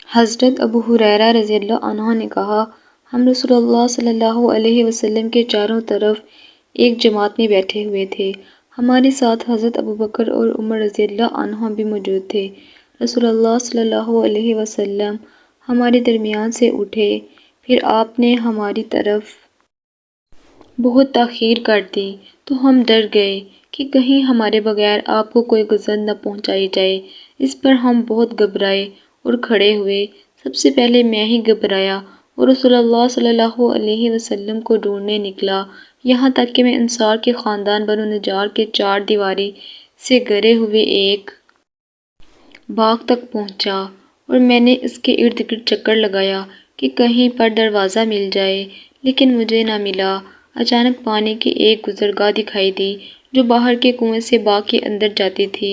حضرت ابو ہریرہ رضی اللہ عنہ نے کہا، ہم رسول اللہ صلی اللہ علیہ وسلم کے چاروں طرف ایک جماعت میں بیٹھے ہوئے تھے۔ ہمارے ساتھ حضرت ابوبکر اور عمر رضی اللہ عنہ بھی موجود تھے۔ رسول اللہ صلی اللہ علیہ وسلم ہمارے درمیان سے اٹھے، پھر آپ نے ہماری طرف بہت تاخیر کر دی تو ہم ڈر گئے کہ کہیں ہمارے بغیر آپ کو کوئی گزر نہ پہنچائی جائے۔ اس پر ہم بہت گھبرائے اور کھڑے ہوئے۔ سب سے پہلے میں ہی گھبرایا اور رسول اللہ صلی اللہ علیہ وسلم کو ڈھونڈنے نکلا، یہاں تک کہ میں انصار کے خاندان بنو نجار کے چار دیواری سے گھرے ہوئے ایک باغ تک پہنچا اور میں نے اس کے ارد گرد چکر لگایا کہ کہیں پر دروازہ مل جائے، لیکن مجھے نہ ملا۔ اچانک پانی کی ایک گزرگاہ دکھائی دی جو باہر کے کنویں سے باغ کے اندر جاتی تھی۔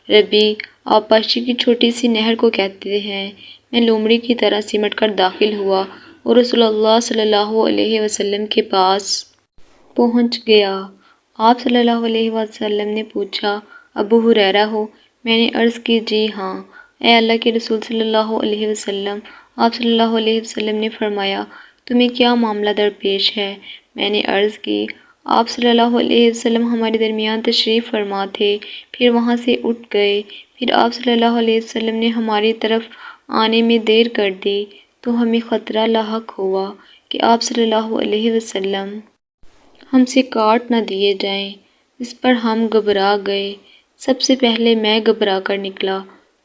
ربی آبپاشی کی چھوٹی سی نہر کو کہتے ہیں۔ میں لومڑی کی طرح سمٹ کر داخل ہوا اور رسول اللہ صلی اللہ علیہ وسلم کے پاس پہنچ گیا۔ آپ صلی اللہ علیہ وسلم نے پوچھا، ابو ہریرہ ہو؟ میں نے عرض کی، جی ہاں، اے اللہ کے رسول صلی اللہ علیہ وسلم۔ آپ صلی اللہ علیہ وسلم نے فرمایا، تمہیں کیا معاملہ درپیش ہے؟ میں نے عرض کی، آپ صلی اللہ علیہ وسلم ہمارے درمیان تشریف فرما تھے، پھر وہاں سے اٹھ گئے، پھر آپ صلی اللہ علیہ وسلم نے ہماری طرف آنے میں دیر کر دی تو ہمیں خطرہ لاحق ہوا کہ آپ صلی اللہ علیہ وسلم ہم سے کاٹ نہ دیے جائیں۔ اس پر ہم گھبرا گئے۔ سب سے پہلے میں گھبرا کر نکلا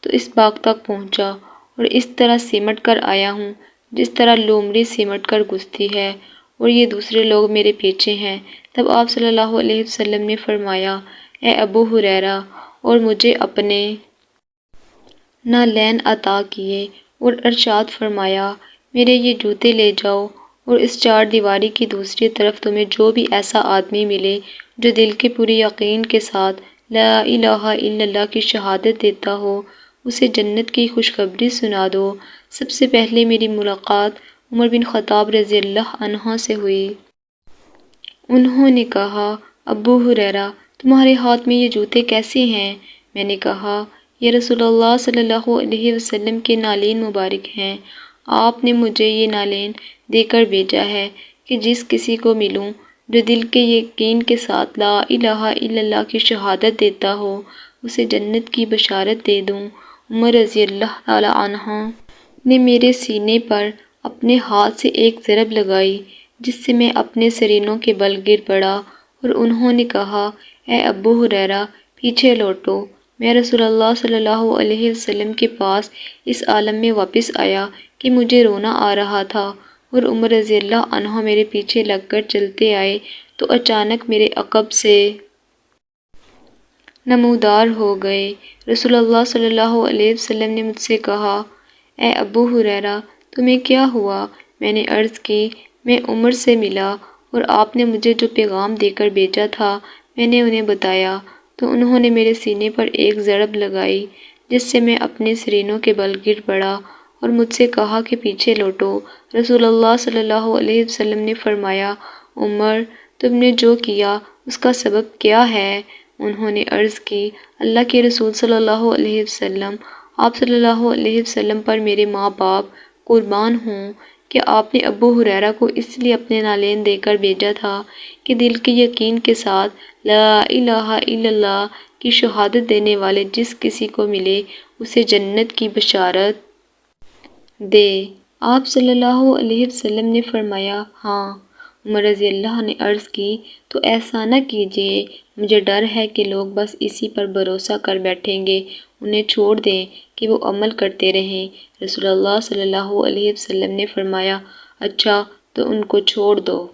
تو اس باغ تک پہنچا اور اس طرح سمٹ کر آیا ہوں جس طرح لومڑی سمٹ کر گھستی ہے، اور یہ دوسرے لوگ میرے پیچھے ہیں۔ تب آپ صلی اللہ علیہ وسلم نے فرمایا، اے ابو ہریرہ، اور مجھے اپنے نعلین عطا کیے اور ارشاد فرمایا، میرے یہ جوتے لے جاؤ، اور اس چار دیواری کی دوسری طرف تمہیں جو بھی ایسا آدمی ملے جو دل کے پورے یقین کے ساتھ لا الہ الا اللہ کی شہادت دیتا ہو، اسے جنت کی خوشخبری سنا دو۔ سب سے پہلے میری ملاقات عمر بن خطاب رضی اللہ عنہ سے ہوئی۔ انہوں نے کہا، ابو ہریرہ، تمہارے ہاتھ میں یہ جوتے کیسے ہیں؟ میں نے کہا، یہ رسول اللہ صلی اللہ علیہ وسلم کے نعلین مبارک ہیں۔ آپ نے مجھے یہ نعلین دے کر بھیجا ہے کہ جس کسی کو ملوں جو دل کے یقین کے ساتھ لا الہ الا اللہ کی شہادت دیتا ہو، اسے جنت کی بشارت دے دوں۔ عمر رضی اللہ تعالی عنہ نے میرے سینے پر اپنے ہاتھ سے ایک ضرب لگائی جس سے میں اپنے سرینوں کے بل گر پڑا، اور انہوں نے کہا، اے ابو ہریرہ، پیچھے لوٹو۔ میں رسول اللہ صلی اللہ علیہ وسلم کے پاس اس عالم میں واپس آیا کہ مجھے رونا آ رہا تھا، اور عمر رضی اللہ عنہ میرے پیچھے لگ کر چلتے آئے تو اچانک میرے عقب سے نمودار ہو گئے۔ رسول اللہ صلی اللہ علیہ وسلم نے مجھ سے کہا، اے ابو ہریرہ، تمہیں کیا ہوا؟ میں نے عرض کی، میں عمر سے ملا اور آپ نے مجھے جو پیغام دے کر بھیجا تھا میں نے انہیں بتایا، تو انہوں نے میرے سینے پر ایک ضرب لگائی جس سے میں اپنے سرینوں کے بل گر پڑا اور مجھ سے کہا کہ پیچھے لوٹو۔ رسول اللہ صلی اللہ علیہ وسلم نے فرمایا، عمر، تم نے جو کیا اس کا سبب کیا ہے؟ انہوں نے عرض کی، اللہ کے رسول صلی اللہ علیہ وسلم، آپ صلی اللہ علیہ وسلم پر میرے ماں باپ قربان ہوں کہ آپ نے ابو ہریرہ کو اس لیے اپنے نعلین دے کر بھیجا تھا کہ دل کے یقین کے ساتھ لا الہ الا اللہ کی شہادت دینے والے جس کسی کو ملے اسے جنت کی بشارت دے۔ آپ صلی اللہ علیہ وسلم نے فرمایا، ہاں۔ عمر رضی اللہ نے عرض کی، تو ایسا نہ کیجیے، مجھے ڈر ہے کہ لوگ بس اسی پر بھروسہ کر بیٹھیں گے، انہیں چھوڑ دیں کہ وہ عمل کرتے رہیں۔ رسول اللہ صلی اللہ علیہ وسلم نے فرمایا، اچھا تو ان کو چھوڑ دو۔